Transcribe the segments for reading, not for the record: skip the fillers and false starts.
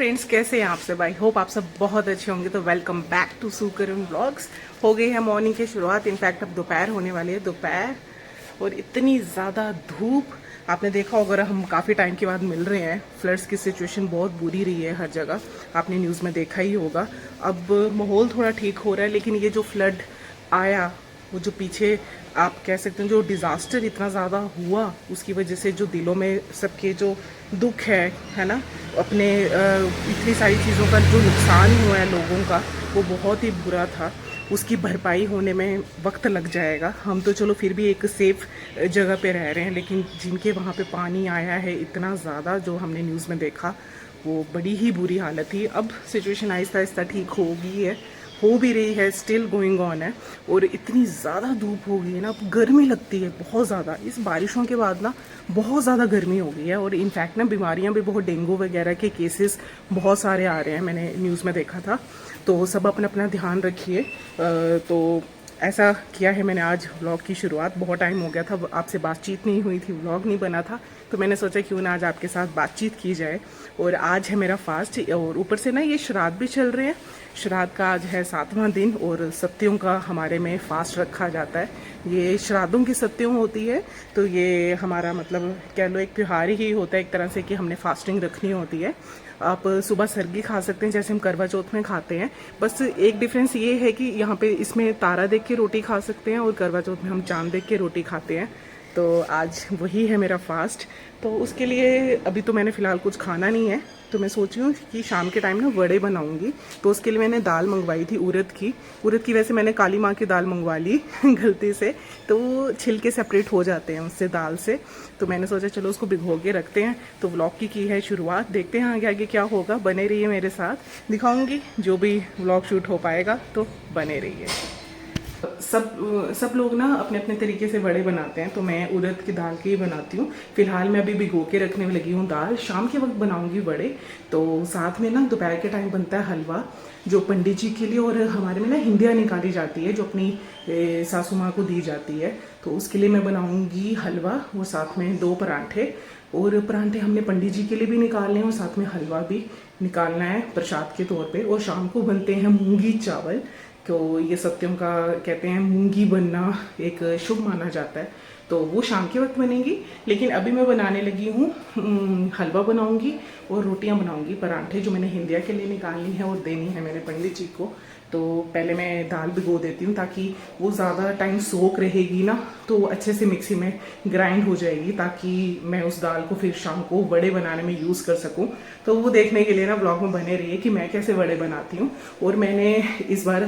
Friends, कैसे हैं आप सब? आई होप आप सब बहुत अच्छे होंगे। तो वेलकम बैक टू सुकरन व्लॉग्स। हो गई है मॉर्निंग की शुरुआत। इनफैक्ट अब दोपहर होने वाली है, दोपहर। और इतनी ज़्यादा धूप, आपने देखा होगा, हम काफ़ी टाइम के बाद मिल रहे हैं। फ्लड्स की सिचुएशन बहुत बुरी रही है हर जगह, आपने न्यूज़ में देखा ही होगा। अब माहौल थोड़ा ठीक हो रहा है, लेकिन ये जो फ्लड आया, वो जो पीछे आप कह सकते हैं जो डिज़ास्टर इतना ज़्यादा हुआ, उसकी वजह से जो दिलों में सबके जो दुख है ना, अपने इतनी सारी चीज़ों का जो नुकसान हुआ है लोगों का, वो बहुत ही बुरा था। उसकी भरपाई होने में वक्त लग जाएगा। हम तो चलो फिर भी एक सेफ़ जगह पे रह रहे हैं, लेकिन जिनके वहाँ पे पानी आया है इतना ज़्यादा, जो हमने न्यूज़ में देखा, वो बड़ी ही बुरी हालत थी। अब सिचुएशन आहिस्ता आहिस्ता ठीक हो गई है, हो भी रही है, स्टिल गोइंग ऑन है। और इतनी ज़्यादा धूप हो गई है ना, अब गर्मी लगती है बहुत ज़्यादा। इस बारिशों के बाद ना बहुत ज़्यादा गर्मी हो गई है। और इनफैक्ट ना बीमारियां भी बहुत, डेंगू वगैरह के केसेस बहुत सारे आ रहे हैं, मैंने न्यूज़ में देखा था। तो सब अपना अपना ध्यान रखिए। तो ऐसा किया है मैंने आज व्लॉग की शुरुआत। बहुत टाइम हो गया था, आपसे बातचीत नहीं हुई थी, व्लॉग नहीं बना था, तो मैंने सोचा क्यों ना आज आपके साथ बातचीत की जाए। और आज है मेरा फास्ट, और ऊपर से ना ये श्राद्ध भी चल रहे हैं। श्राद्ध का आज है 7वां दिन, और सत्यों का हमारे में फास्ट रखा जाता है। ये श्राद्धों की सत्यों होती है, तो ये हमारा मतलब कह लो एक त्यौहार ही होता है एक तरह से, कि हमने फास्टिंग रखनी होती है। आप सुबह सरगी खा सकते हैं जैसे हम करवा चौथ में खाते हैं। बस एक डिफरेंस ये है कि यहाँ पे इसमें तारा देख के रोटी खा सकते हैं, और करवा चौथ में हम चांद देख के रोटी खाते हैं। तो आज वही है मेरा फास्ट। तो उसके लिए अभी तो मैंने फ़िलहाल कुछ खाना नहीं है, तो मैं सोच रही हूँ कि शाम के टाइम ना वड़े बनाऊंगी। तो उसके लिए मैंने दाल मंगवाई थी उड़द की। वैसे मैंने काली माँ की दाल मंगवा ली गलती से, तो छिलके सेपरेट हो जाते हैं उससे, दाल से। तो मैंने सोचा चलो उसको भिगो के रखते हैं। तो व्लॉग की है शुरुआत, देखते हैं आगे आगे क्या होगा। बने रहिए मेरे साथ, दिखाऊंगी जो भी व्लॉग शूट हो पाएगा, तो बने रहिए। सब लोग ना अपने अपने तरीके से वड़े बनाते हैं, तो मैं उड़द की दाल के ही बनाती हूँ। फिलहाल मैं अभी भिगो के रखने में लगी हूँ दाल, शाम के वक्त बनाऊंगी वड़े। तो साथ में ना दोपहर के टाइम बनता है हलवा, जो पंडित जी के लिए और हमारे में ना हिंदियाँ निकाली जाती है, जो अपनी सासू माँ को दी जाती है। तो उसके लिए मैं बनाऊंगी हलवा, और साथ में 2 परांठे। और परांठे हमने पंडित जी के लिए भी निकालने हैं, और साथ में हलवा भी निकालना है प्रसाद के तौर पे। और शाम को बनते हैं मूंगी चावल। तो ये सत्यों का कहते हैं मूंगी बनना एक शुभ माना जाता है, तो वो शाम के वक्त बनेगी। लेकिन अभी मैं बनाने लगी हूँ, हलवा बनाऊंगी और रोटियां बनाऊंगी, परांठे जो मैंने हिंदिया के लिए निकालनी है और देनी है मेरे पंडित जी को। तो पहले मैं दाल भिगो देती हूँ, ताकि वो ज़्यादा टाइम सोक रहेगी ना, तो अच्छे से मिक्सी में ग्राइंड हो जाएगी, ताकि मैं उस दाल को फिर शाम को वड़े बनाने में यूज़ कर सकूँ। तो वो देखने के लिए ना ब्लॉग में बने रहिए कि मैं कैसे वड़े बनाती हूँ। और मैंने इस बार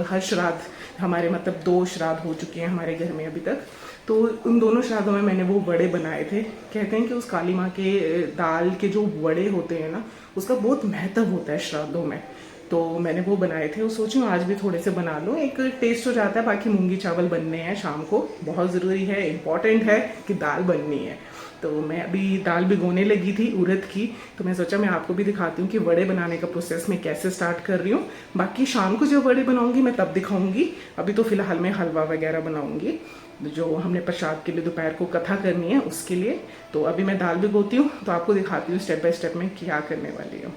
हर श्राद्ध, हमारे मतलब 2 श्राद्ध हो चुके हैं हमारे घर में अभी तक, तो उन दोनों श्राद्धों में मैंने वो वड़े बनाए थे। कहते हैं कि उस काली माँ के दाल के जो वड़े होते हैं ना, उसका बहुत महत्व होता है श्राद्धों में। तो मैंने वो बनाए थे, और सोची आज भी थोड़े से बना लूँ, एक टेस्ट हो जाता है। बाकी मूंगी चावल बनने हैं शाम को, बहुत ज़रूरी है, इम्पॉर्टेंट है कि दाल बननी है। तो मैं अभी दाल भिगोने लगी थी उड़द की, तो मैं सोचा मैं आपको भी दिखाती हूँ कि वड़े बनाने का प्रोसेस मैं कैसे स्टार्ट कर रही हूँ। बाकी शाम को जब वड़े बनाऊंगी मैं तब दिखाऊंगी। अभी तो फिलहाल मैं हलवा वगैरह बनाऊंगी, जो हमने प्रसाद के लिए दोपहर को कथा करनी है उसके लिए। तो अभी मैं दाल भिगोती हूँ, तो आपको दिखाती हूँ स्टेप बाय स्टेप में क्या करने वाली हूँ।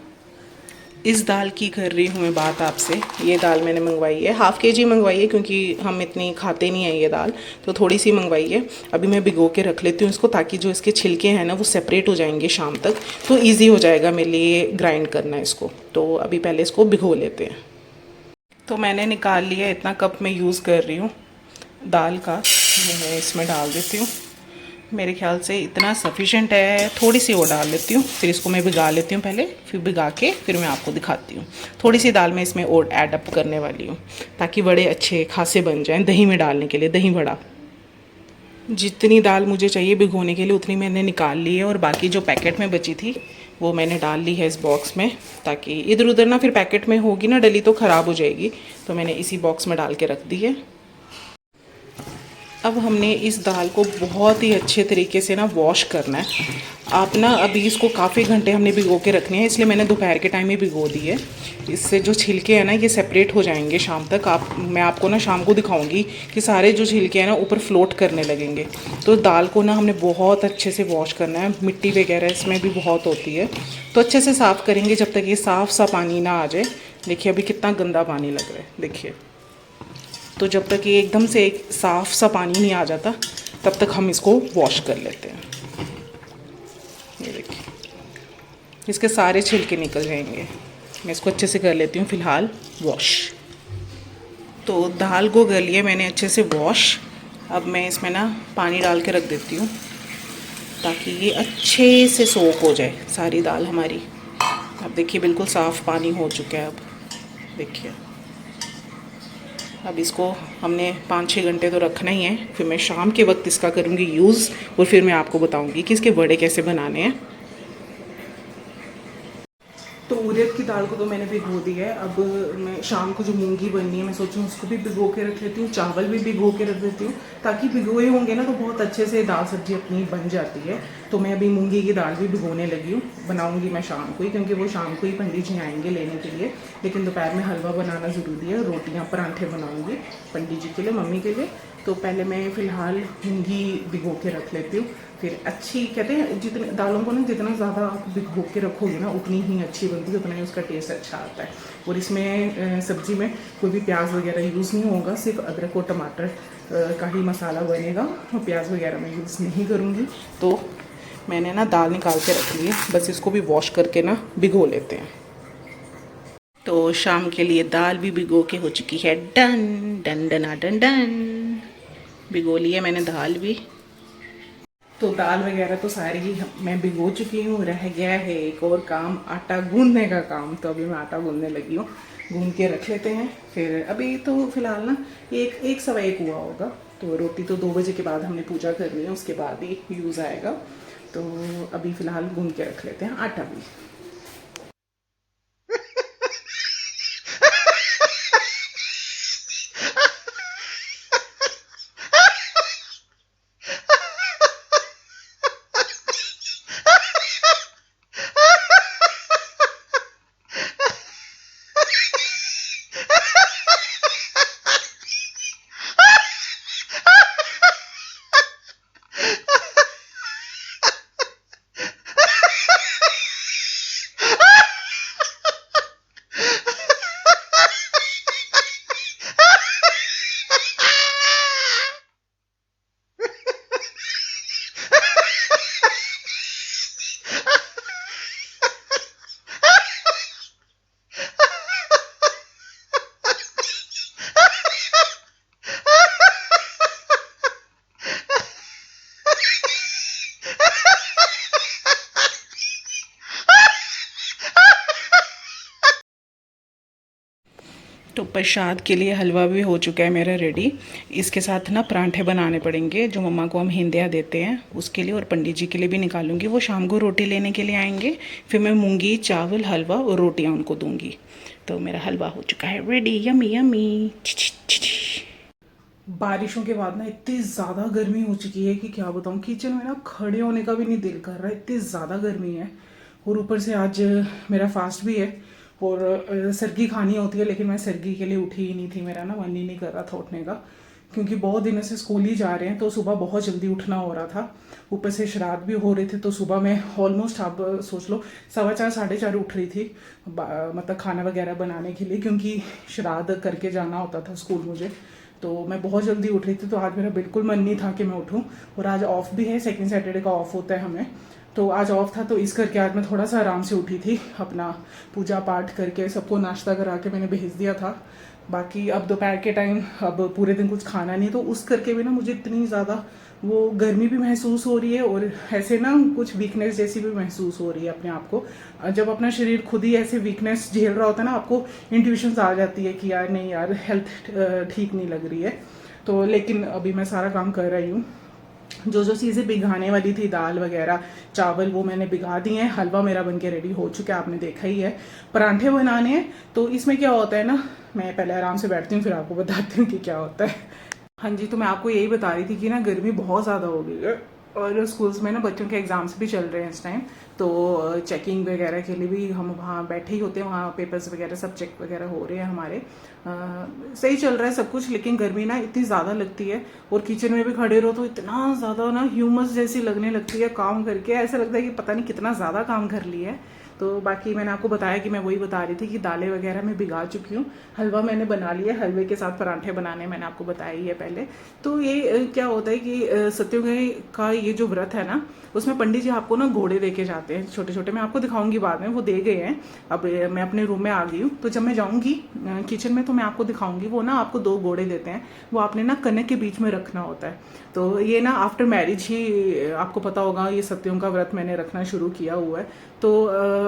इस दाल की कर रही हूँ मैं बात आपसे। ये दाल मैंने मंगवाई है, ½ kg मंगवाई है, क्योंकि हम इतनी खाते नहीं है ये दाल, तो थोड़ी सी मंगवाई है। अभी मैं भिगो के रख लेती हूँ इसको, ताकि जो इसके छिलके हैं ना वो सेपरेट हो जाएंगे शाम तक, तो ईजी हो जाएगा मेरे लिए ग्राइंड करना इसको। तो अभी पहले इसको भिगो लेते हैं। तो मैंने निकाल लिया, इतना कप मैं यूज़ कर रही हूँ दाल का, मैं इसमें डाल देती हूँ। मेरे ख्याल से इतना सफिशेंट है, थोड़ी सी और डाल लेती हूँ, फिर इसको मैं भिगा लेती हूँ पहले, फिर भिगा के फिर मैं आपको दिखाती हूँ। थोड़ी सी दाल मैं इसमें और ऐड अप करने वाली हूँ, ताकि बड़े अच्छे खासे बन जाएं दही में डालने के लिए, दही बड़ा। जितनी दाल मुझे चाहिए भिगोने के लिए उतनी मैंने निकाल ली है, और बाकी जो पैकेट में बची थी वो मैंने डाल ली है इस बॉक्स में, ताकि इधर उधर ना फिर पैकेट में होगी ना डली तो ख़राब हो जाएगी। तो मैंने इसी बॉक्स में डाल के रख दी है। अब हमने इस दाल को बहुत ही अच्छे तरीके से ना वॉश करना है। आप ना अभी इसको काफ़ी घंटे हमने भिगो के रखने हैं, इसलिए मैंने दोपहर के टाइम ही भिगो दी है। इससे जो छिलके हैं ना ये सेपरेट हो जाएंगे शाम तक। मैं आपको ना शाम को दिखाऊंगी कि सारे जो छिलके हैं ना ऊपर फ्लोट करने लगेंगे। तो दाल को ना हमने बहुत अच्छे से वॉश करना है, मिट्टी वगैरह इसमें भी बहुत होती है, तो अच्छे से साफ़ करेंगे जब तक ये साफ़ सा पानी ना आ जाए। देखिए अभी कितना गंदा पानी लग रहा है, देखिए। तो जब तक ये एकदम से एक साफ़ सा पानी नहीं आ जाता तब तक हम इसको वॉश कर लेते हैं। ये देखिए इसके सारे छिलके निकल जाएंगे। मैं इसको अच्छे से कर लेती हूँ फ़िलहाल वॉश। तो दाल को कर लिया मैंने अच्छे से वॉश। अब मैं इसमें ना पानी डाल के रख देती हूँ ताकि ये अच्छे से सोख हो जाए सारी दाल हमारी। अब देखिए बिल्कुल साफ़ पानी हो चुका है। अब देखिए अब इसको हमने 5-6 घंटे तो रखना ही है, फिर मैं शाम के वक्त इसका करूँगी यूज़ और फिर मैं आपको बताऊँगी कि इसके वड़े कैसे बनाने हैं। तो उड़द की दाल को तो मैंने भिगो दी है। अब मैं शाम को जो मूंगी बननी है मैं सोचूँ उसको भी भिगो के रख लेती हूँ, चावल भी भिगो के रख देती हूँ ताकि भिगोए होंगे ना तो बहुत अच्छे से दाल सब्जी अपनी बन जाती है। तो मैं अभी मूंगी की दाल भी भिगोने लगी हूँ, बनाऊँगी मैं शाम को ही क्योंकि वो शाम को ही पंडित जी आएंगे लेने के लिए। लेकिन दोपहर में हलवा बनाना ज़रूरी है, रोटियाँ परांठे बनाऊँगी पंडित जी के लिए, मम्मी के लिए। तो पहले मैं फ़िलहाल मूंगी भिगो के रख लेती हूँ। फिर अच्छी कहते हैं जितने दालों को ना जितना ज़्यादा आप भिगो के रखोगे ना उतनी ही अच्छी बनती है, उतना ही उसका टेस्ट अच्छा आता है। और इसमें सब्ज़ी में कोई भी प्याज वगैरह यूज़ नहीं होगा, सिर्फ अदरक और टमाटर का ही मसाला बनेगा और प्याज वगैरह मैं यूज़ नहीं करूँगी। तो मैंने ना दाल निकाल के रख ली है, बस इसको भी वॉश करके ना भिगो लेते हैं। तो शाम के लिए दाल भी भिगो के हो चुकी है, डन डन डना डन डन। भिगो ली है मैंने दाल भी। तो दाल वगैरह तो सारी ही मैं भिगो चुकी हूँ। रह गया है एक और काम, आटा गूंदने का काम। तो अभी मैं आटा गूंदने लगी हूँ, गूंद के रख लेते हैं। फिर अभी तो फिलहाल ना 1-1:15 हुआ होगा। तो रोटी तो 2 बजे के बाद हमने पूजा करनी है, उसके बाद ही यूज़ आएगा। तो अभी फ़िलहाल गूंद के रख लेते हैं आटा भी। तो प्रसाद के लिए हलवा भी हो चुका है मेरा रेडी। इसके साथ ना परांठे बनाने पड़ेंगे जो मम्मा को हम हिंदिया देते हैं उसके लिए, और पंडित जी के लिए भी निकालूंगी, वो शाम को रोटी लेने के लिए आएंगे। फिर मैं मूंगी चावल हलवा और रोटियां उनको दूंगी। तो मेरा हलवा हो चुका है रेडी, यमी यमी। बारिशों के बाद ना इतनी ज़्यादा गर्मी हो चुकी है कि क्या बताऊँ, किचन में ना खड़े होने का भी नहीं दिल कर रहा है, इतनी ज़्यादा गर्मी है। और ऊपर से आज मेरा फास्ट भी है और सर्गी खानी होती है, लेकिन मैं सर्गी के लिए उठी ही नहीं थी, मेरा ना मन ही नहीं कर रहा था उठने का क्योंकि बहुत दिनों से स्कूल ही जा रहे हैं तो सुबह बहुत जल्दी उठना हो रहा था। ऊपर से श्राद्ध भी हो रहे थे तो सुबह मैं ऑलमोस्ट आप सोच लो 4:15 4:30 उठ रही थी, मतलब खाना वगैरह बनाने के लिए, क्योंकि श्राद्ध करके जाना होता था स्कूल मुझे। तो मैं बहुत जल्दी उठ रही थी, तो आज मेरा बिल्कुल मन नहीं था कि मैं उठूं। और आज ऑफ भी है, सेकंड सैटरडे का ऑफ होता है हमें, तो आज ऑफ था, तो इस करके आज मैं थोड़ा सा आराम से उठी थी। अपना पूजा पाठ करके सबको नाश्ता करा के मैंने भेज दिया था। बाकी अब दोपहर के टाइम अब पूरे दिन कुछ खाना नहीं, तो उस करके भी ना मुझे इतनी ज़्यादा वो गर्मी भी महसूस हो रही है और ऐसे ना कुछ वीकनेस जैसी भी महसूस हो रही है अपने आप को। जब अपना शरीर खुद ही ऐसे वीकनेस झेल रहा होता है ना, आपको इंट्यूशंस आ जाती है कि यार नहीं यार हेल्थ ठीक नहीं लग रही है। तो लेकिन अभी मैं सारा काम कर रही हूँ, जो जो चीज़ें भिगाने वाली थी, दाल वगैरह चावल, वो मैंने भिगा दिए हैं। हलवा मेरा बनके रेडी हो चुका है, आपने देखा ही है। परांठे बनाने हैं, तो इसमें क्या होता है ना, मैं पहले आराम से बैठती हूँ फिर आपको बताती हूँ कि क्या होता है। हाँ जी, तो मैं आपको यही बता रही थी कि ना गर्मी बहुत ज़्यादा हो गई है और स्कूल्स में ना बच्चों के एग्ज़ाम्स भी चल रहे हैं इस टाइम। तो चेकिंग वगैरह के लिए भी हम वहाँ बैठे ही होते हैं, वहाँ पेपर्स वगैरह सब चेक वगैरह हो रहे हैं हमारे। सही चल रहा है सब कुछ, लेकिन गर्मी ना इतनी ज़्यादा लगती है और किचन में भी खड़े रहो तो इतना ज़्यादा ना ह्यूमस जैसी लगने लगती है काम करके। ऐसा लगता है कि पता नहीं कितना ज़्यादा काम कर लिया है। तो बाकी मैंने आपको बताया कि मैं वही बता रही थी कि दालें वगैरह मैं भिगा चुकी हूँ। हलवा मैंने बना लिया, हलवे के साथ परांठे बनाने मैंने आपको बताया ही है पहले। तो ये क्या होता है कि सत्योदय का ये जो व्रत है ना, उसमें पंडित जी आपको ना घोड़े दे के जाते हैं छोटे छोटे। मैं आपको दिखाऊंगी बाद में, वो दे गए हैं। अब मैं अपने रूम में आ गई हूँ, तो जब मैं जाऊंगी किचन में तो मैं आपको दिखाऊंगी। वो ना आपको 2 घोड़े देते हैं, वो आपने ना कनक के बीच में रखना होता है। तो ये ना आफ्टर मैरिज ही आपको पता होगा, ये सत्यों का व्रत मैंने रखना शुरू किया हुआ है। तो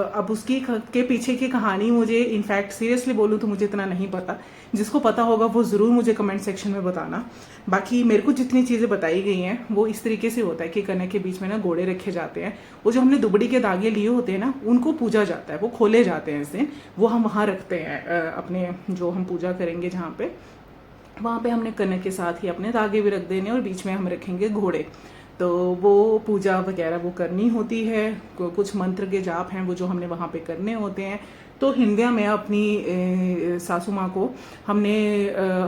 अब उसकी के पीछे की कहानी मुझे इनफैक्ट सीरियसली बोलूँ तो मुझे इतना नहीं पता। जिसको पता होगा वो ज़रूर मुझे कमेंट सेक्शन में बताना। बाकी मेरे को जितनी चीज़ें बताई गई हैं वो इस तरीके से होता है कि कनक के बीच में ना घोड़े रखे जाते हैं। वो जो हमने दुबड़ी के धागे लिए होते हैं ना, उनको पूजा जाता है, वो खोले जाते हैं इस दिन। वो हम वहाँ रखते हैं अपने जो हम पूजा करेंगे जहाँ पे, वहाँ पे हमने कनक के साथ ही अपने धागे भी रख देने और बीच में हम रखेंगे घोड़े। तो वो पूजा वगैरह वो करनी होती है। कुछ मंत्र के जाप हैं वो जो हमने वहाँ पे करने होते हैं। तो हिंदिया में अपनी सासू माँ को हमने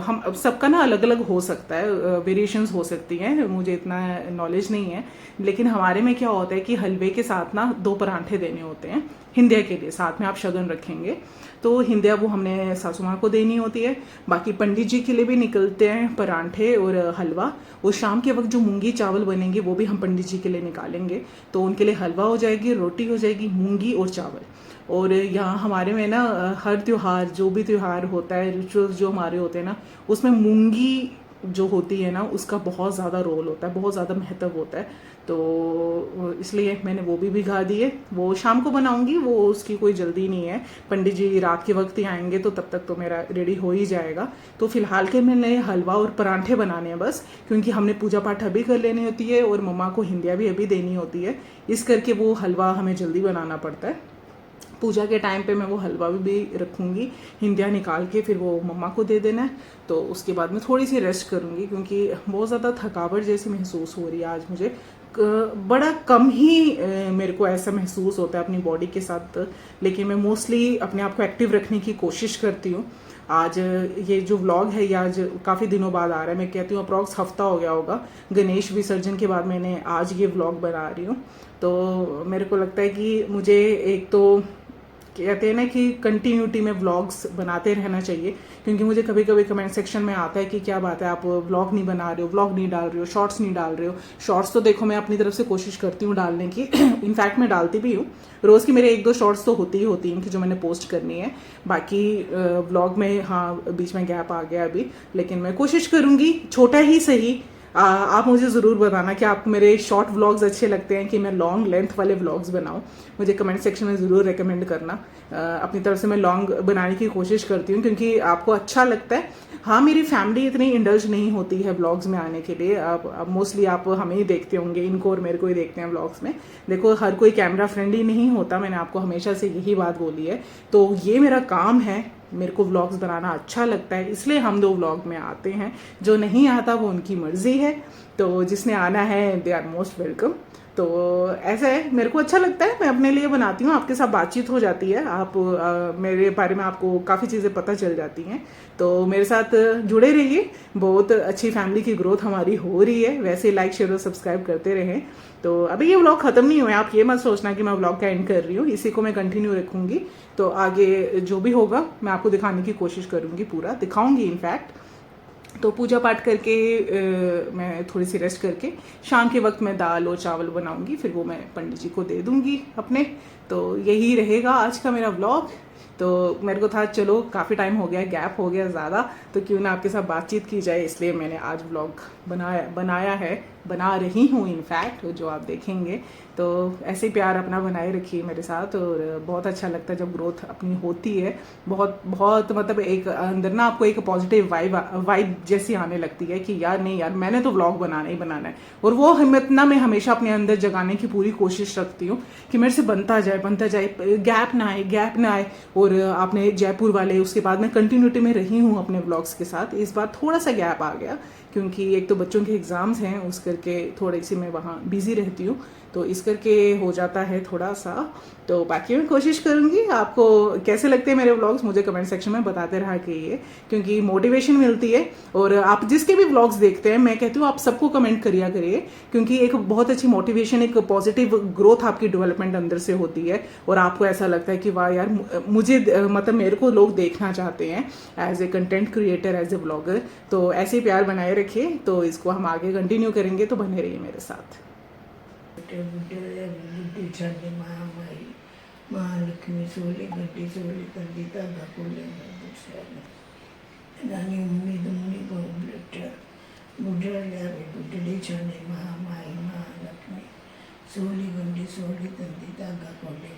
हम अब सबका ना अलग अलग हो सकता है, वेरिएशंस हो सकती हैं, मुझे इतना नॉलेज नहीं है। लेकिन हमारे में क्या होता है कि हलवे के साथ ना 2 परांठे देने होते हैं हिंदिया के लिए, साथ में आप शगन रखेंगे। तो हिंदिया वो हमने सासू माँ को देनी होती है। बाकी पंडित जी के लिए भी निकलते हैं परांठे और हलवा। और शाम के वक्त जो मूंगी चावल बनेंगे वो भी हम पंडित जी के लिए निकालेंगे। तो उनके लिए हलवा हो जाएगी, रोटी हो जाएगी, मूंगी और चावल। और यहाँ हमारे में ना हर त्यौहार, जो भी त्यौहार होता है, रिचुअल्स जो हमारे होते हैं ना, उसमें मूंगी जो होती है ना उसका बहुत ज़्यादा रोल होता है, बहुत ज़्यादा महत्व होता है। तो इसलिए मैंने वो भी भिगा दिए। वो शाम को बनाऊंगी, वो उसकी कोई जल्दी नहीं है। पंडित जी रात के वक्त ही आएंगे तो तब तक तो मेरा रेडी हो ही जाएगा। तो फिलहाल के मैंने हलवा और परांठे बनाने हैं बस, क्योंकि हमने पूजा पाठ अभी कर लेनी होती है और मम्मा को हिंदिया भी अभी देनी होती है। इस करके वो हलवा हमें जल्दी बनाना पड़ता है। पूजा के टाइम पे मैं वो हलवा भी रखूँगी, हिंदिया निकाल के फिर वो मम्मा को दे देना है। तो उसके बाद में थोड़ी सी रेस्ट करूँगी, क्योंकि बहुत ज़्यादा थकावट जैसी महसूस हो रही है आज मुझे। बड़ा कम ही मेरे को ऐसा महसूस होता है अपनी बॉडी के साथ, लेकिन मैं मोस्टली अपने आप को एक्टिव रखने की कोशिश करती हूँ। आज ये जो व्लॉग है ये आज काफ़ी दिनों बाद आ रहा है, मैं कहती हूँ अप्रॉक्स हफ्ता हो गया होगा। गणेश विसर्जन के बाद मैंने आज ये व्लॉग बना रही हूँ। तो मेरे को लगता है कि मुझे एक तो कहते हैं ना कि कंटिन्यूटी में व्लॉग्स बनाते रहना चाहिए, क्योंकि मुझे कभी कभी कमेंट सेक्शन में आता है कि क्या बात है आप व्लॉग नहीं बना रहे हो, व्लॉग नहीं डाल रहे हो, शॉर्ट्स नहीं डाल रहे हो। शॉर्ट्स तो देखो मैं अपनी तरफ से कोशिश करती हूँ डालने की इनफैक्ट मैं डालती भी हूँ, रोज़ की मेरे 1-2 शॉर्ट्स तो होती ही होती हैं कि जो मैंने पोस्ट करनी है। बाकी व्लॉग में हाँ बीच में गैप आ गया अभी, लेकिन मैं कोशिश करूँगी छोटा ही सही। आप मुझे ज़रूर बताना कि आपको मेरे शॉर्ट व्लॉग्स अच्छे लगते हैं कि मैं लॉन्ग लेंथ वाले व्लॉग्स बनाऊं। मुझे कमेंट सेक्शन में ज़रूर रेकमेंड करना। अपनी तरफ से मैं लॉन्ग बनाने की कोशिश करती हूँ क्योंकि आपको अच्छा लगता है। हाँ, मेरी फैमिली इतनी इंडल्ज नहीं होती है व्लॉग्स में आने के लिए। आप मोस्टली आप हमें ही देखते होंगे, इनको और मेरे को ही देखते हैं व्लॉग्स में। देखो हर कोई कैमरा फ्रेंडली नहीं होता, मैंने आपको हमेशा से यही बात बोली है। तो ये मेरा काम है, मेरे को व्लॉग्स बनाना अच्छा लगता है, इसलिए हम 2 व्लॉग में आते हैं। जो नहीं आता वो उनकी मर्जी है, तो जिसने आना है दे आर मोस्ट वेलकम। तो ऐसा है, मेरे को अच्छा लगता है, मैं अपने लिए बनाती हूँ। आपके साथ बातचीत हो जाती है, आप मेरे बारे में आपको काफ़ी चीज़ें पता चल जाती हैं। तो मेरे साथ जुड़े रहिए, बहुत अच्छी फैमिली की ग्रोथ हमारी हो रही है। वैसे लाइक शेयर और सब्सक्राइब करते रहें। तो अभी ये व्लॉग ख़त्म नहीं हुआ है, आप ये मत सोचना कि मैं व्लॉग का एंड कर रही हूँ, इसी को मैं कंटिन्यू रखूँगी। तो आगे जो भी होगा मैं आपको दिखाने की कोशिश करूँगी, पूरा दिखाऊँगी इनफैक्ट। तो पूजा पाठ करके मैं थोड़ी सी रेस्ट करके शाम के वक्त मैं दाल और चावल बनाऊंगी, फिर वो मैं पंडित जी को दे दूंगी अपने। तो यही रहेगा आज का मेरा व्लॉग। तो मेरे को था चलो काफ़ी टाइम हो गया, गैप हो गया ज़्यादा, तो क्यों ना आपके साथ बातचीत की जाए, इसलिए मैंने आज व्लॉग बना रही हूँ इनफैक्ट, जो आप देखेंगे। तो ऐसे ही प्यार अपना बनाए रखिए मेरे साथ, और बहुत अच्छा लगता है जब ग्रोथ अपनी होती है। बहुत बहुत मतलब एक अंदर ना आपको एक पॉजिटिव वाइब जैसी आने लगती है कि यार नहीं यार मैंने तो व्लॉग बनाना ही बनाना है। और वो हिम्मत ना मैं हमेशा अपने अंदर जगाने की पूरी कोशिश रखती हूँ कि मेरे से बनता जाए, गैप ना आए। और आपने जयपुर वाले, उसके बाद मैं कंटिन्यूटी में रही हूँ अपने व्लॉग्स के साथ। इस बार थोड़ा सा गैप आ गया क्योंकि एक तो बच्चों के एग्ज़ाम्स हैं, उस करके थोड़ी सी मैं वहाँ बिज़ी रहती हूँ, तो इस करके हो जाता है थोड़ा सा। तो बाकी मैं कोशिश करूँगी। आपको कैसे लगते हैं मेरे व्लॉग्स मुझे कमेंट सेक्शन में बताते रहा करिए, क्योंकि मोटिवेशन मिलती है। और आप जिसके भी व्लॉग्स देखते हैं, मैं कहती हूँ आप सबको कमेंट करिया करिए, क्योंकि एक बहुत अच्छी मोटिवेशन, एक पॉजिटिव ग्रोथ आपकी डेवलपमेंट अंदर से होती है। और आपको ऐसा लगता है कि वाह यार, मुझे मतलब मेरे को लोग देखना चाहते हैं as a content creator, as a blogger. तो ऐसे ही प्यार बनाए रखिए। तो इसको हम आगे कंटिन्यू करेंगे, तो बने रहिए मेरे साथ। बुद्धि छाने महामारी महालक्ष्मी सोली गड्डी सोली कंदी धागा कोले रानी उम्मी दुम्मी बहु बुढ़ा लियावे बुढ़ी छाने महामारी महालक्ष्मी सोली गड्डी सोली कंदी धागा कोले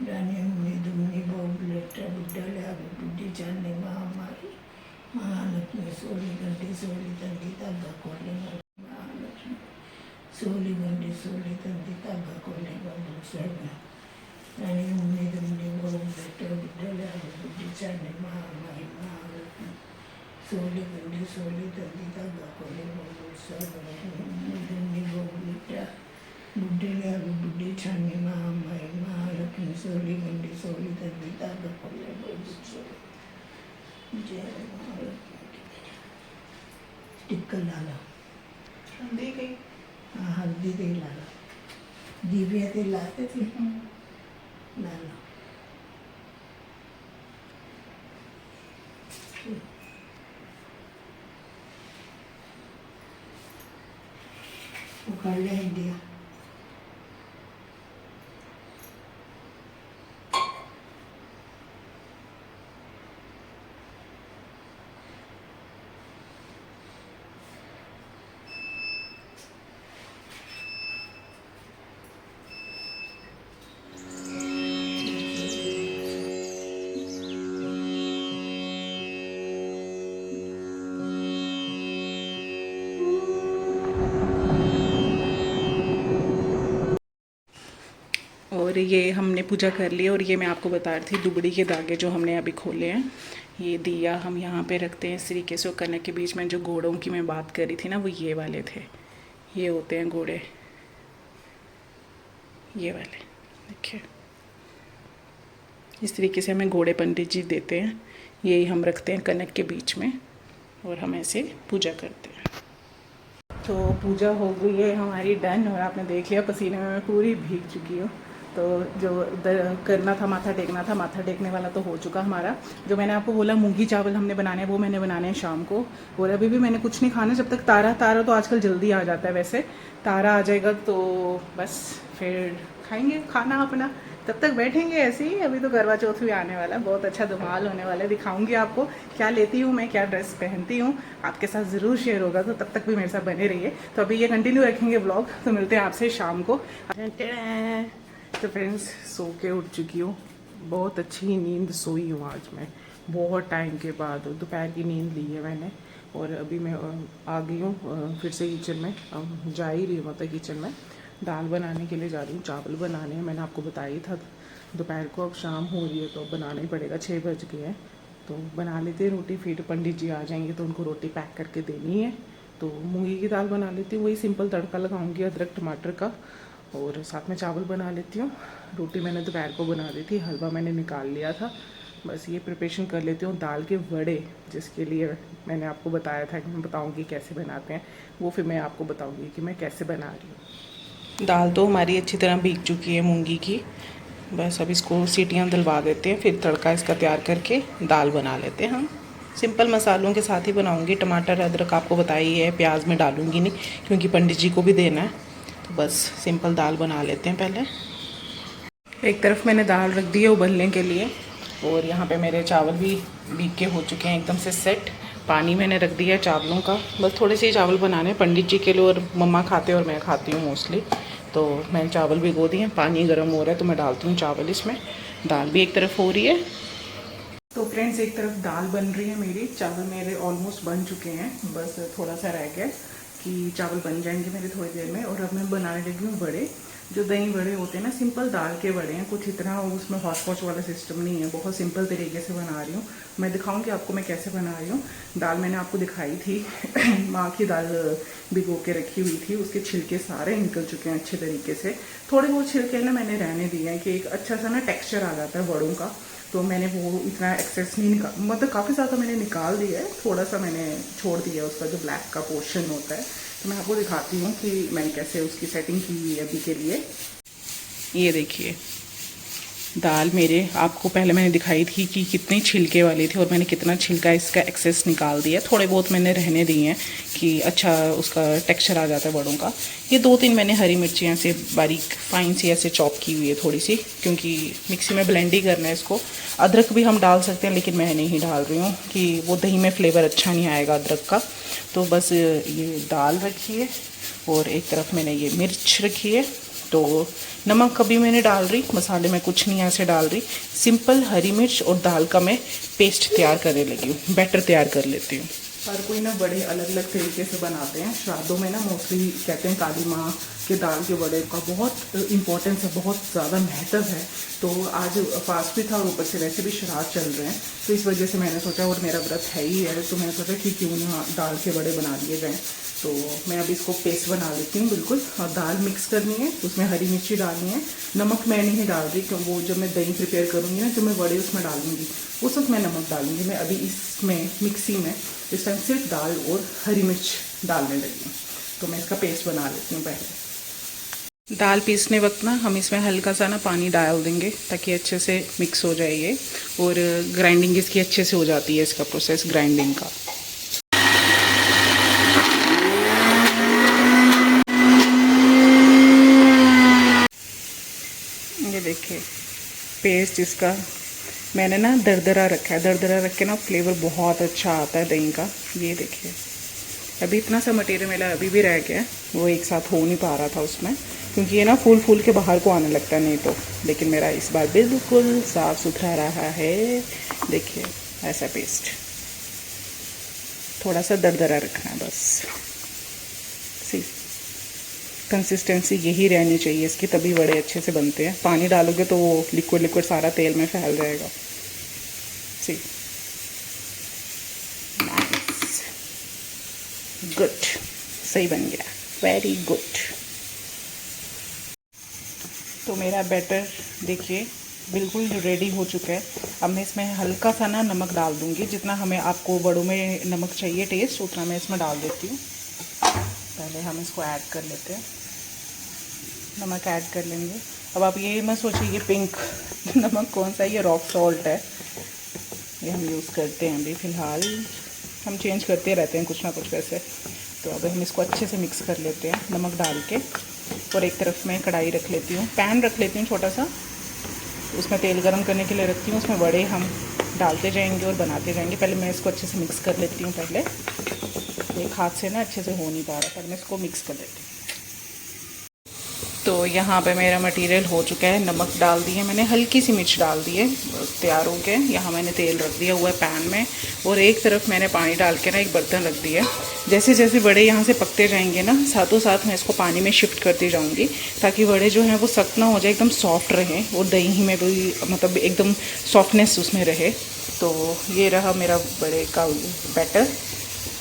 रानी उम्मी दुम्मी बहु बुढ़ा लियावे बुढ़ी छाने महामारी महालक्ष्मी सोली गड्डी सोली कंदी धागा कोले महालक्ष्मी सोली गंडी सोली तंदी धागा कोले रानी उम्मी दुम्मी बहु बुढ़ा बुद्धि छाने महामारी महालक्ष्मी सोली गंडी सोली तंदी धागा कोले उम्मी दुम्मी बहु बुढ़ा बुद्धि छाने महामारी महालक्ष्मी सोली गंडी सोली तंदी धागा कोले जय महालक्ष्मी। टिक्का लाला हल्दी तेल लाला, दीविया तेल लाते थे लाला। उखाड़ लिया इंडिया। और ये हमने पूजा कर ली। और ये मैं आपको बता रही थी दुबड़ी के धागे जो हमने अभी खोले हैं। ये दिया हम यहाँ पे रखते हैं श्री केशव कनक के बीच में। जो घोड़ों की मैं बात कर रही थी ना, वो ये वाले थे। ये होते हैं घोड़े, ये वाले देखिए। इस तरीके से हमें घोड़े पंडित जी देते हैं। यही हम रखते हैं कनक के बीच में और हम ऐसे पूजा करते हैं। तो पूजा हो गई है हमारी डन। और आपने देख लिया पसीने में मैं पूरी भीग चुकी हूँ। तो जो करना था, माथा टेकना था, माथा टेकने वाला तो हो चुका हमारा। जो मैंने आपको बोला मूंगी चावल हमने बनाने हैं, वो मैंने बनाने हैं शाम को। और अभी भी मैंने कुछ नहीं खाना जब तक तारा तो आजकल जल्दी आ जाता है। वैसे तारा आ जाएगा तो बस फिर खाएंगे खाना अपना। तब तक बैठेंगे ऐसे ही। अभी तो करवा चौथ भी आने वाला है, बहुत अच्छा धमाल होने वाला है। दिखाऊंगी आपको क्या लेती हूँ मैं, क्या ड्रेस पहनती हूँ, आपके साथ ज़रूर शेयर होगा। तो तब तक भी मेरे साथ बने रहिए। तो अभी ये कंटिन्यू रखेंगे ब्लॉग। तो मिलते हैं आपसे शाम को। तो फ्रेंड्स, सो के उठ चुकी हूँ। बहुत अच्छी नींद सोई हूँ आज मैं, बहुत टाइम के बाद दोपहर की नींद ली है मैंने। और अभी मैं आ गई हूँ फिर से किचन में। जा ही रही हूँ मतलब किचन में। दाल बनाने के लिए जा रही हूँ, चावल बनाने हैं। मैंने आपको बताया ही था दोपहर को, अब शाम हो रही है तो बनाना ही पड़ेगा। 6 बज गए हैं तो बना लेते हैं रोटी। फिर पंडित जी आ जाएंगे तो उनको रोटी पैक करके देनी है। तो मूंगी की दाल बना लेती हूँ, वही सिंपल तड़का लगाऊंगी अदरक टमाटर का। और साथ में चावल बना लेती हूँ। रोटी मैंने दोपहर को बना दी थी, हलवा मैंने निकाल लिया था। बस ये प्रिपरेशन कर लेती हूँ। दाल के वड़े, जिसके लिए मैंने आपको बताया था कि मैं बताऊँगी कैसे बनाते हैं, वो फिर मैं आपको बताऊँगी कि मैं कैसे बना रही हूँ। दाल तो हमारी अच्छी तरह भीग चुकी है मूंगी की। बस अब इसको सीटियाँ दिलवा देते हैं, फिर तड़का इसका तैयार करके दाल बना लेते हैं हम। सिंपल मसालों के साथ ही बनाऊंगी। टमाटर अदरक आपको बताया ही है, प्याज में डालूंगी नहीं क्योंकि पंडित जी को भी देना है। तो बस सिंपल दाल बना लेते हैं पहले। एक तरफ मैंने दाल रख दी है उबलने के लिए। और यहाँ पे मेरे चावल भी भीग के हो चुके हैं एकदम से सेट। पानी मैंने रख दिया है चावलों का। बस थोड़े से ही चावल बनाने हैं पंडित जी के लिए, और मम्मा खाते हैं और मैं खाती हूँ मोस्टली। तो मैंने चावल भिगो दिए हैं, पानी गर्म हो रहा है तो मैं डालती हूँ चावल इसमें। दाल भी एक तरफ हो रही है। तो फ्रेंड्स, एक तरफ दाल बन रही है मेरी, चावल मेरे ऑलमोस्ट बन चुके हैं। बस थोड़ा सा रह गया कि चावल बन जाएंगे मेरे थोड़ी देर में। और अब मैं बनाने लगी हूँ बड़े। जो दही बड़े होते हैं ना, सिंपल दाल के बड़े हैं, कुछ इतना उसमें हौच पौच वाला सिस्टम नहीं है, बहुत सिंपल तरीके से बना रही हूँ। मैं दिखाऊंगी आपको मैं कैसे बना रही हूँ। दाल मैंने आपको दिखाई थी माँ की दाल भिगो के रखी हुई थी, उसके छिलके सारे निकल चुके हैं अच्छे तरीके से। थोड़े बहुत छिलके ना मैंने रहने दिए हैं कि एक अच्छा सा ना टेक्स्चर आ जाता है वड़ों का, तो मैंने वो इतना एक्सेस नहीं निकाल, मतलब काफ़ी ज़्यादा मैंने निकाल दिया है, थोड़ा सा मैंने छोड़ दिया है उसका जो ब्लैक का पोर्शन होता है। तो मैं आपको दिखाती हूँ कि मैंने कैसे उसकी सेटिंग की हुई है अभी के लिए। ये देखिए दाल मेरे, आपको पहले मैंने दिखाई थी कि कितनी छिलके वाली थी और मैंने कितना छिलका इसका एक्सेस निकाल दिया। थोड़े बहुत मैंने रहने दिए हैं कि अच्छा उसका टेक्सचर आ जाता है बड़ों का। ये 2-3 मैंने हरी मिर्ची ऐसे बारीक फाइन सी ऐसे चॉप की हुई है थोड़ी सी, क्योंकि मिक्सी में ब्लेंड ही करना है इसको। अदरक भी हम डाल सकते हैं लेकिन मैं नहीं डाल रही हूँ कि वो दही में फ्लेवर अच्छा नहीं आएगा अदरक का। तो बस ये दाल रखी है और एक तरफ मैंने ये मिर्च रखी है। तो नमक कभी मैंने डाल रही, मसाले में कुछ नहीं ऐसे डाल रही, सिंपल हरी मिर्च और दाल का मैं पेस्ट तैयार करने लगी हूँ, बैटर तैयार कर लेती हूँ। हर कोई ना बड़े अलग अलग तरीके से बनाते हैं। श्राद्धों में ना मोस्टली कहते हैं काली माँ के दाल के बड़े का बहुत इंपॉर्टेंस है, बहुत ज़्यादा महत्व है। तो आज फास्ट भी था और ऊपर से वैसे भी श्राद्ध चल रहे हैं, तो इस वजह से मैंने सोचा, और मेरा व्रत है ही है, तो मैंने सोचा कि क्यों ना दाल के बड़े बना लिए जाएँ। तो मैं अभी इसको पेस्ट बना लेती हूँ बिल्कुल। और दाल मिक्स करनी है, उसमें हरी मिर्ची डालनी है, नमक मैं नहीं डाल रही क्योंकि वो जब मैं दही प्रिपेयर करूँगी ना, जो मैं बड़े उसमें डालूंगी उस वक्त मैं नमक डालूंगी। मैं अभी इसमें मिक्सी में इस टाइम सिर्फ दाल और हरी मिर्च डालने लगी हूँ। तो मैं इसका पेस्ट बना लेती हूँ। पहले दाल पीसने वक्त ना हम इसमें हल्का सा ना पानी डाल देंगे ताकि अच्छे से मिक्स हो जाए ये, और ग्राइंडिंग इसकी अच्छे से हो जाती है, इसका प्रोसेस ग्राइंडिंग का। ये देखिए पेस्ट इसका मैंने ना दरदरा रखा है, दरदरा रख के ना फ्लेवर बहुत अच्छा आता है दही का। ये देखिए अभी इतना सा मटेरियल मेरा अभी भी रह गया है, वो एक साथ हो नहीं पा रहा था उसमें, क्योंकि ये ना फूल फूल के बाहर को आने लगता है नहीं तो। लेकिन मेरा इस बार बिल्कुल साफ़ सुथरा रहा है। देखिए ऐसा पेस्ट थोड़ा सा दरदरा रखना है बस। सी कंसिस्टेंसी यही रहनी चाहिए इसकी, तभी बड़े अच्छे से बनते हैं। पानी डालोगे तो वो लिक्विड लिक्विड सारा तेल में फैल जाएगा। सी नाइस, गुड, सही बन गया, वेरी गुड। तो मेरा बैटर देखिए बिल्कुल रेडी हो चुका है। अब मैं इसमें हल्का सा ना नमक डाल दूंगी, जितना हमें आपको बड़ों में नमक चाहिए टेस्ट उतना मैं इसमें डाल देती हूँ। पहले हम इसको ऐड कर लेते हैं, नमक ऐड कर लेंगे। अब आप ये मत सोचिए ये पिंक नमक कौन सा है, ये रॉक सॉल्ट है, ये हम यूज़ करते हैं अभी फ़िलहाल, हम चेंज करते रहते हैं कुछ ना कुछ वैसे। तो अब हम इसको अच्छे से मिक्स कर लेते हैं नमक डाल के। और एक तरफ मैं कढ़ाई रख लेती हूँ, पैन रख लेती हूँ छोटा सा, उसमें तेल गरम करने के लिए रखती हूँ। उसमें बड़े हम डालते जाएंगे और बनाते जाएंगे। पहले मैं इसको अच्छे से मिक्स कर लेती हूँ। पहले एक हाथ से ना अच्छे से हो नहीं पा रहा, पहले मैं इसको मिक्स कर लेती हूँ। तो यहाँ पे मेरा मटेरियल हो चुका है, नमक डाल दिए मैंने, हल्की सी मिर्च डाल दी है, तैयार हो गए। यहाँ मैंने तेल रख दिया हुआ है पैन में, और एक तरफ मैंने पानी डाल के ना एक बर्तन रख दिया है। जैसे जैसे बड़े यहाँ से पकते जाएंगे ना, साथों साथ मैं इसको पानी में शिफ्ट करती जाऊँगी, ताकि बड़े जो हैं वो सख्त ना हो जाए, एकदम सॉफ्ट रहें, और दही में भी मतलब एकदम सॉफ्टनेस उसमें रहे। तो ये रहा मेरा बड़े का बैटर।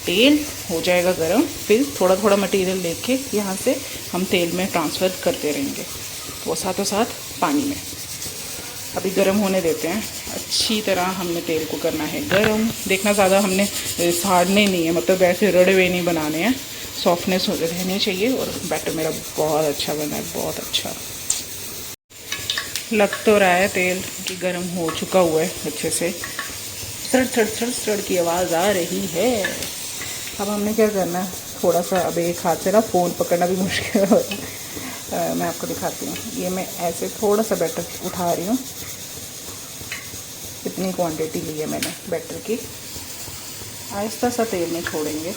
तेल हो जाएगा गरम, फिर थोड़ा थोड़ा मटेरियल लेके यहाँ से हम तेल में ट्रांसफ़र करते रहेंगे, वो साथों साथ पानी में। अभी गरम होने देते हैं, अच्छी तरह हमने तेल को करना है गरम। देखना ज़्यादा हमने साड़ने नहीं है, मतलब वैसे रड़े हुए नहीं बनाने हैं, सॉफ्टनेस रहनी चाहिए। और बैटर मेरा बहुत अच्छा बना है, बहुत अच्छा लग तो रहा है। तेल की गरम हो चुका हुआ है अच्छे से, सड़ सड़ सड़ सड़ की आवाज़ आ रही है। अब हमने क्या करना है, थोड़ा सा अब एक हाथ से ना फ़ोन पकड़ना भी मुश्किल हो रहा है। मैं आपको दिखाती हूँ, ये मैं ऐसे थोड़ा सा बैटर उठा रही हूँ, इतनी क्वांटिटी ली है मैंने बैटर की। आहिस्ता सा तेल में छोड़ेंगे।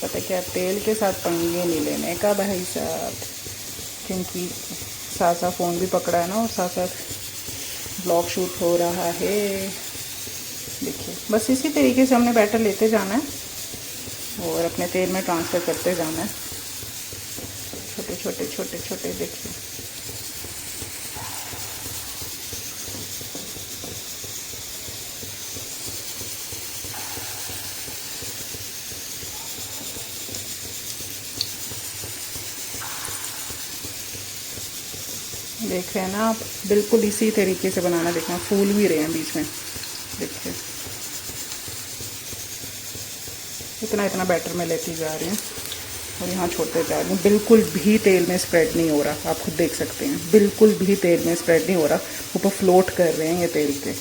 पता क्या, तेल के साथ पंगे नहीं लेने का भाई साहब, क्योंकि साथ साथ फ़ोन भी पकड़ा है ना, और साथ साथ ब्लॉग शूट हो रहा है। देखिए बस इसी तरीके से हमने बैटर लेते जाना है, और अपने तेल में ट्रांसफ़र करते जाना है, छोटे छोटे छोटे छोटे। देखिए देख रहे हैं ना आप, बिल्कुल इसी तरीके से बनाना। देखना फूल भी रहे हैं बीच में, देखिए इतना इतना बैटर मैं लेती जा रही हूँ और यहाँ छोड़ते जा रही हूँ। बिल्कुल भी तेल में स्प्रेड नहीं हो रहा, आप खुद देख सकते हैं, बिल्कुल भी तेल में स्प्रेड नहीं हो रहा, ऊपर फ्लोट कर रहे हैं ये तेल के।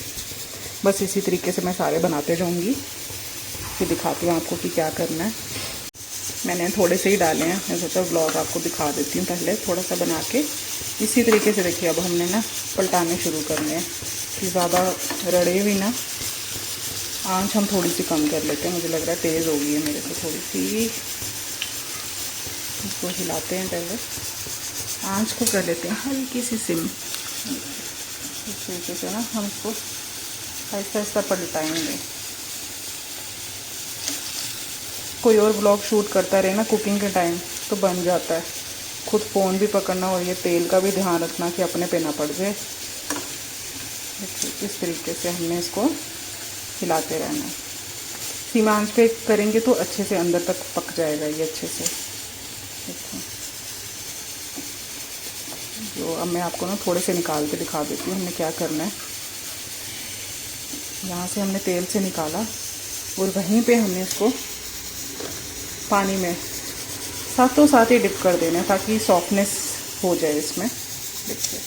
बस इसी तरीके से मैं सारे बनाते जाऊँगी, फिर दिखाती हूँ आपको कि क्या करना है। मैंने थोड़े से ही डाले हैं, मैं सोचा ब्लॉग आपको दिखा देती हूँ पहले थोड़ा सा बना के। इसी तरीके से देखिए अब हमने ना पलटाने शुरू करने हैं कि ज़्यादा रड़े भी ना। आंच हम थोड़ी सी कम कर लेते हैं, मुझे लग रहा है तेज़ हो गई है मेरे से थोड़ी सी। इसको हिलाते हैं पहले, आंच को कर लेते हैं हल्की सी सिम। इस तरीके से ना हम इसको आहिस्ता आहिस्ता पलटाएंगे। कोई और ब्लॉग शूट करता रहे ना कुकिंग के टाइम तो बन जाता है, खुद फ़ोन भी पकड़ना और ये तेल का भी ध्यान रखना कि अपने पे ना पड़ जाए। इस तरीके से हमने इसको हिलाते रहना है। धीमी आंच पे करेंगे तो अच्छे से अंदर तक पक जाएगा ये अच्छे से। देखो जो अब मैं आपको ना थोड़े से निकाल के दिखा देती हूँ हमने क्या करना है। यहाँ से हमने तेल से निकाला और वहीं पे हमने इसको पानी में साथों साथ ही डिप कर देना है ताकि सॉफ्टनेस हो जाए इसमें। देखिए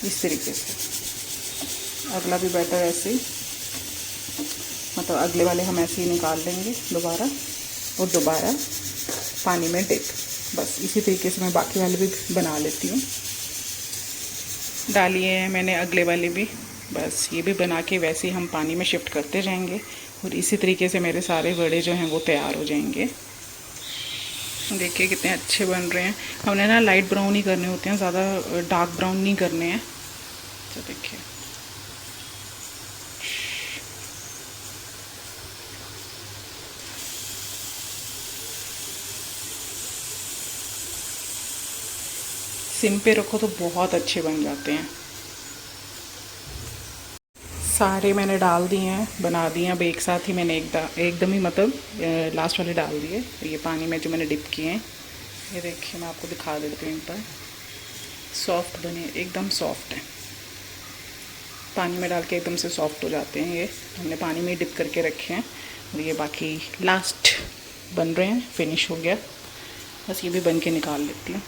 इस तरीके से अगला भी बैटर ऐसे ही, मतलब अगले वाले हम ऐसे ही निकाल लेंगे दोबारा और दोबारा पानी में डिप। बस इसी तरीके से मैं बाकी वाले भी बना लेती हूँ। डालिए हैं मैंने अगले वाले भी, बस ये भी बना के वैसे ही हम पानी में शिफ्ट करते जाएंगे और इसी तरीके से मेरे सारे वड़े जो हैं वो तैयार हो जाएंगे। देखिए कितने अच्छे बन रहे हैं। हमने ना लाइट ब्राउन ही करने होते हैं, ज़्यादा डार्क ब्राउन नहीं करने हैं। तो देखिए सिम पे रखो तो बहुत अच्छे बन जाते हैं। सारे मैंने डाल दिए हैं, बना दिए हैं। अब एक साथ ही मैंने एकदम ही मतलब लास्ट वाले डाल दिए ये पानी में जो मैंने डिप किए हैं। ये देखिए मैं आपको दिखा देती हूँ इन पर, सॉफ्ट बने एकदम सॉफ्ट है। पानी में डाल के एकदम से सॉफ्ट हो जाते हैं ये। हमने पानी में डिप करके रखे हैं और ये बाकी लास्ट बन रहे हैं, फिनिश हो गया। बस ये भी बन के निकाल लेती हूँ।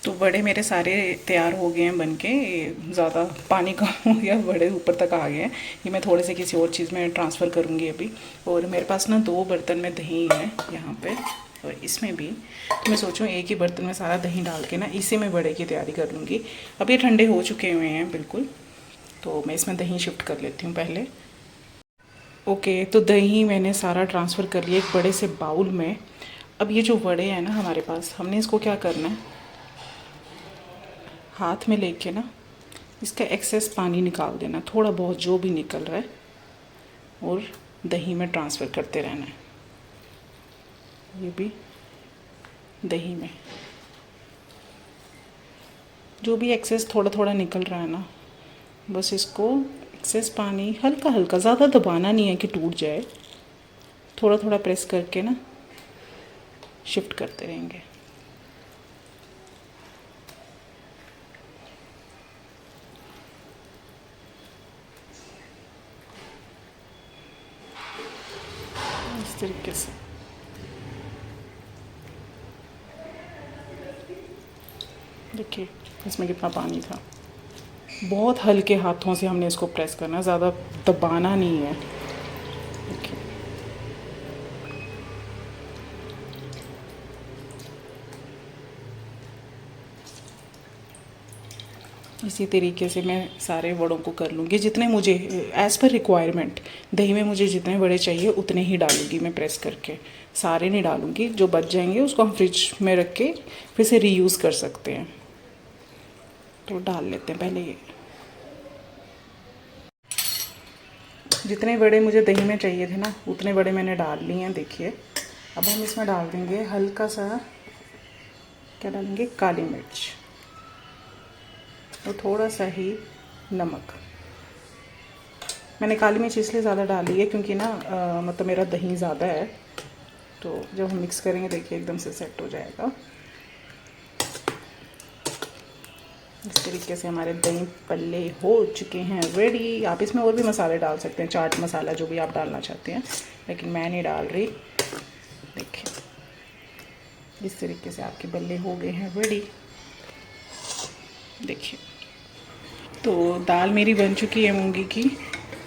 तो बड़े मेरे सारे तैयार हो गए हैं बनके। ज़्यादा पानी कम हो गया, बड़े ऊपर तक आ गए हैं। ये मैं थोड़े से किसी और चीज़ में ट्रांसफ़र करूँगी अभी। और मेरे पास ना 2 बर्तन में दही है यहाँ पे और इसमें भी। तो मैं सोचूँ एक ही बर्तन में सारा दही डाल के ना इसी में बड़े की तैयारी कर लूँगी। अब ये ठंडे हो चुके हुए हैं बिल्कुल, तो मैं इसमें दही शिफ्ट कर लेती हूँ पहले। ओके, तो दही मैंने सारा ट्रांसफ़र कर लिया एक बड़े से बाउल में। अब ये जो बड़े हैं ना हमारे पास, हमने इसको क्या करना है, हाथ में लेके ना इसका एक्सेस पानी निकाल देना, थोड़ा बहुत जो भी निकल रहा है, और दही में ट्रांसफ़र करते रहना है। ये भी दही में जो भी एक्सेस थोड़ा थोड़ा निकल रहा है ना, बस इसको एक्सेस पानी हल्का हल्का, ज़्यादा दबाना नहीं है कि टूट जाए, थोड़ा थोड़ा प्रेस करके ना शिफ्ट करते रहेंगे। इस तरीके से देखिए इसमें कितना पानी था। बहुत हल्के हाथों से हमने इसको प्रेस करना, ज़्यादा दबाना नहीं है। देखिए इसी तरीके से मैं सारे वड़ों को कर लूँगी, जितने मुझे एज़ पर रिक्वायरमेंट। दही में मुझे जितने बड़े चाहिए उतने ही डालूँगी मैं प्रेस करके, सारे नहीं डालूँगी। जो बच जाएंगे उसको हम फ्रिज में रख के फिर से रीयूज़ कर सकते हैं। तो डाल लेते हैं पहले ये। जितने बड़े मुझे दही में चाहिए थे ना उतने बड़े मैंने डाल लिए हैं। देखिए अब हम इसमें डाल देंगे हल्का सा, क्या डालेंगे, काली मिर्च और थोड़ा सा ही नमक। मैंने काली मिर्च इसलिए ज़्यादा डाली है क्योंकि ना मतलब मेरा दही ज़्यादा है, तो जब हम मिक्स करेंगे देखिए एकदम से सेट हो जाएगा। इस तरीके से हमारे दही पल्ले हो चुके हैं रेडी। आप इसमें और भी मसाले डाल सकते हैं, चाट मसाला जो भी आप डालना चाहते हैं, लेकिन मैं नहीं डाल रही। देखिए इस तरीके से आपके बल्ले हो गए हैं रेडी। देखिए तो दाल मेरी बन चुकी है मूंगी की,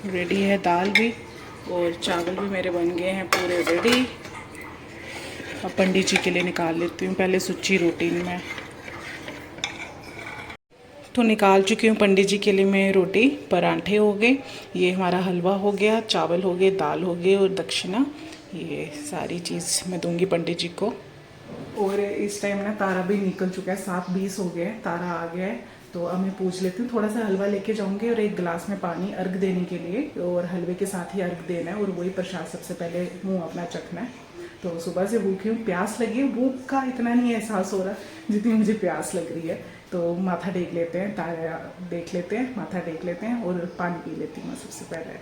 रेडी है दाल भी, और चावल भी मेरे बन गए हैं पूरे रेडी। अब पंडित जी के लिए निकाल लेती हूँ पहले सुच्ची रोटी में। तो निकाल चुकी हूँ पंडित जी के लिए मैं रोटी। परांठे हो गए, ये हमारा हलवा हो गया, चावल हो गए, दाल हो गई और दक्षिणा, ये सारी चीज़ मैं दूंगी पंडित जी को। और इस टाइम ना तारा भी निकल चुका है, 7:20 हो गया है, तारा आ गया है। तो अब मैं पूछ लेती हूँ, थोड़ा सा हलवा लेके जाऊँगी और एक गिलास में पानी अर्घ देने के लिए, और हलवे के साथ ही अर्घ देना है और वही प्रसाद सबसे पहले मुँह अपना चखना है। तो सुबह से भूखी हूँ, प्यास लगी है, भूख का इतना नहीं एहसास हो रहा जितनी मुझे प्यास लग रही है। तो माथा टेक लेते हैं, तारा देख लेते हैं, माथा टेक लेते हैं और पानी पी लेती हूँ मैं सबसे पहले।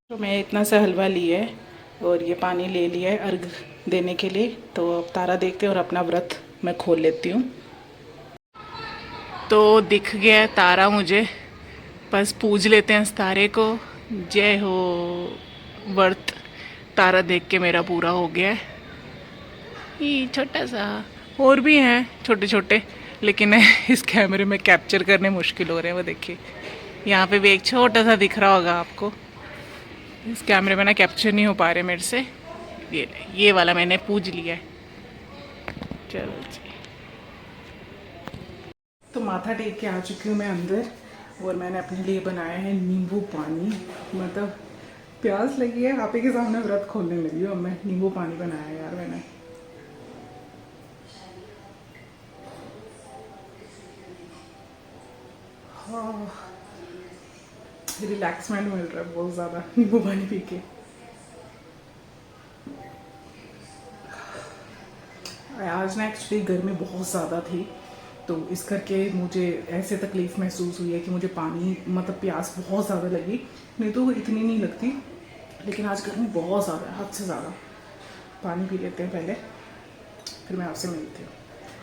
तो मैं इतना सा हलवा लिया है और ये पानी ले लिया है अर्घ देने के लिए। तो अब तारा देखते हैं और अपना व्रत मैं खोल लेती हूँ। तो दिख गया है तारा मुझे, बस पूज लेते हैं इस तारे को। जय हो। व्रत तारा देख के मेरा पूरा हो गया है। ये छोटा सा, और भी हैं छोटे छोटे, लेकिन इस कैमरे में कैप्चर करने मुश्किल हो रहे हैं। वो देखिए यहाँ पे भी एक छोटा सा दिख रहा होगा आपको, इस कैमरे में ना कैप्चर नहीं हो पा रहे मेरे से। ये वाला मैंने पूज लिया है। चलो जी, तो माथा टेक के आ चुकी हूँ मैं अंदर, और मैंने अपने लिए बनाया है नींबू पानी। मतलब प्यास लगी है, आप ही के सामने व्रत खोलने लगी हूँ। अब मैं नींबू पानी बनाया यार मैंने। हाँ, रिलैक्समेंट मिल रहा है बहुत ज़्यादा नींबू पानी पी के। आज ना एक्चुअली गर्मी बहुत ज़्यादा थी, तो इस करके मुझे ऐसे तकलीफ़ महसूस हुई है कि मुझे पानी, मतलब प्यास बहुत ज़्यादा लगी। नहीं तो इतनी नहीं लगती, लेकिन आज गर्मी बहुत ज़्यादा है, हद से ज़्यादा। पानी पी लेते हैं पहले, फिर मैं आपसे मिलती हूँ।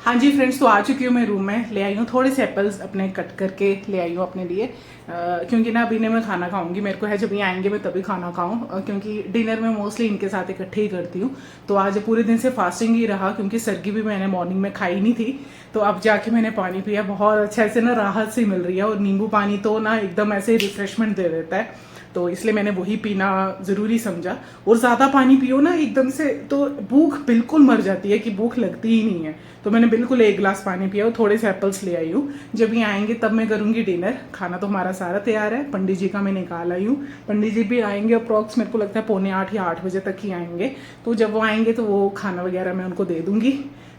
हाँ जी फ्रेंड्स, तो आ चुकी हूँ मैं रूम में। ले आई हूँ थोड़े से एप्पल्स अपने कट करके ले आई हूँ अपने लिए, क्योंकि ना अभी नहीं मैं खाना खाऊंगी। मेरे को है जब ये आएंगे मैं तभी खाना खाऊँ, क्योंकि डिनर में मोस्टली इनके साथ इकट्ठे ही करती हूँ। तो आज पूरे दिन से फास्टिंग ही रहा, क्योंकि सरगी भी मैंने मॉर्निंग में खाई नहीं थी। तो अब जाके मैंने पानी पिया, बहुत अच्छा ऐसे ना राहत सी मिल रही है। और नींबू पानी तो ना एकदम ऐसे रिफ्रेशमेंट दे देता है, तो इसलिए मैंने वही पीना ज़रूरी समझा। और ज़्यादा पानी पियो ना एकदम से तो भूख बिल्कुल मर जाती है, कि भूख लगती ही नहीं है। तो मैंने बिल्कुल 1 गिलास पानी पिया और थोड़े से एप्पल्स ले आई हूँ। जब ये आएंगे तब मैं करूँगी डिनर। खाना तो हमारा सारा तैयार है, पंडित जी का मैं निकाल आई हूँ। पंडित जी भी आएंगे अप्रॉक्स, मेरे को लगता है 7:45 या 8 बजे तक ही आएंगे। तो जब वो आएंगे तो वो खाना वगैरह मैं उनको दे दूँगी।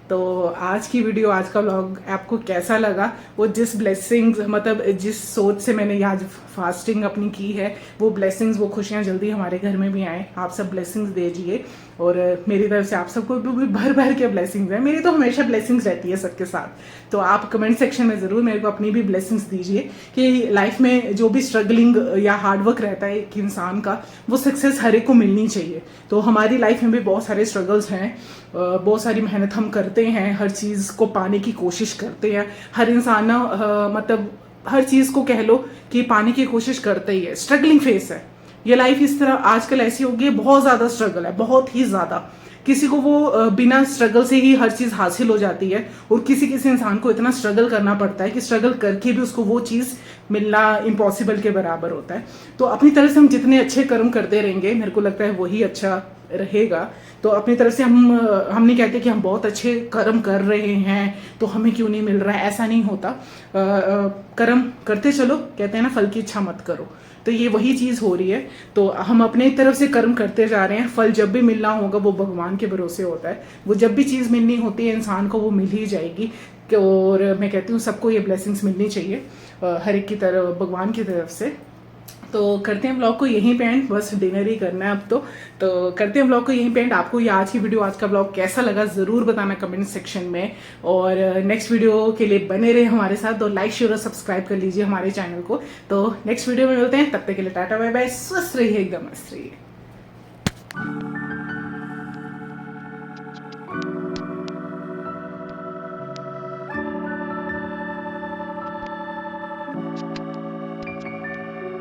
तो आज की वीडियो, आज का व्लॉग आपको कैसा लगा? वो जिस ब्लेसिंग्स, मतलब जिस सोच से मैंने आज फास्टिंग अपनी की है, वो ब्लेसिंग्स, वो खुशियाँ जल्दी हमारे घर में भी आए। आप सब ब्लेसिंग्स दीजिए, और मेरी तरफ से आप सबको भी भर भर के ब्लेसिंग्स हैं। मेरी तो हमेशा ब्लेसिंग्स रहती है सबके साथ। तो आप कमेंट सेक्शन में ज़रूर मेरे को अपनी भी ब्लेसिंग्स दीजिए, कि लाइफ में जो भी स्ट्रगलिंग या हार्डवर्क रहता है एक इंसान का, वो सक्सेस हर एक को मिलनी चाहिए। तो हमारी लाइफ में भी बहुत सारे स्ट्रगल्स हैं, बहुत सारी मेहनत हम करते हैं, हर चीज़ को पाने की कोशिश करते हैं। हर इंसान ना मतलब हर चीज़ को कह लो कि पाने की कोशिश करता ही है। स्ट्रगलिंग फेस है ये लाइफ, इस तरह आजकल ऐसी हो गई है, बहुत ज़्यादा स्ट्रगल है, बहुत ही ज़्यादा। किसी को वो बिना स्ट्रगल से ही हर चीज़ हासिल हो जाती है, और किसी किसी इंसान को इतना स्ट्रगल करना पड़ता है कि स्ट्रगल करके भी उसको वो चीज़ मिलना इम्पॉसिबल के बराबर होता है। तो अपनी तरफ से हम जितने अच्छे कर्म करते रहेंगे, मेरे को लगता है वही अच्छा रहेगा। तो अपनी तरफ से हम नहीं कहते कि हम बहुत अच्छे कर्म कर रहे हैं तो हमें क्यों नहीं मिल रहा है, ऐसा नहीं होता। कर्म करते चलो, कहते हैं ना फल की इच्छा मत करो। तो ये वही चीज़ हो रही है। तो हम अपने तरफ से कर्म करते जा रहे हैं, फल जब भी मिलना होगा वो भगवान के भरोसे होता है। वो जब भी चीज़ मिलनी होती है इंसान को, वो मिल ही जाएगी। और मैं कहती हूँ सबको ये ब्लेसिंग्स मिलनी चाहिए, हर एक की तरफ, भगवान की तरफ से। तो करते हैं ब्लॉग को यहीं पे एंड, बस डिनर ही करना है अब तो करते हैं ब्लॉग को यहीं पे एंड। आपको ये आज की वीडियो, आज का ब्लॉग कैसा लगा ज़रूर बताना कमेंट सेक्शन में, और नेक्स्ट वीडियो के लिए बने रहे हमारे साथ, तो लाइक शेयर और सब्सक्राइब कर लीजिए हमारे चैनल को। तो नेक्स्ट वीडियो में मिलते हैं, तब तक के लिए टाटा बाय बाय, स्वस्थ रहिए, एकदम मस्त रहिए।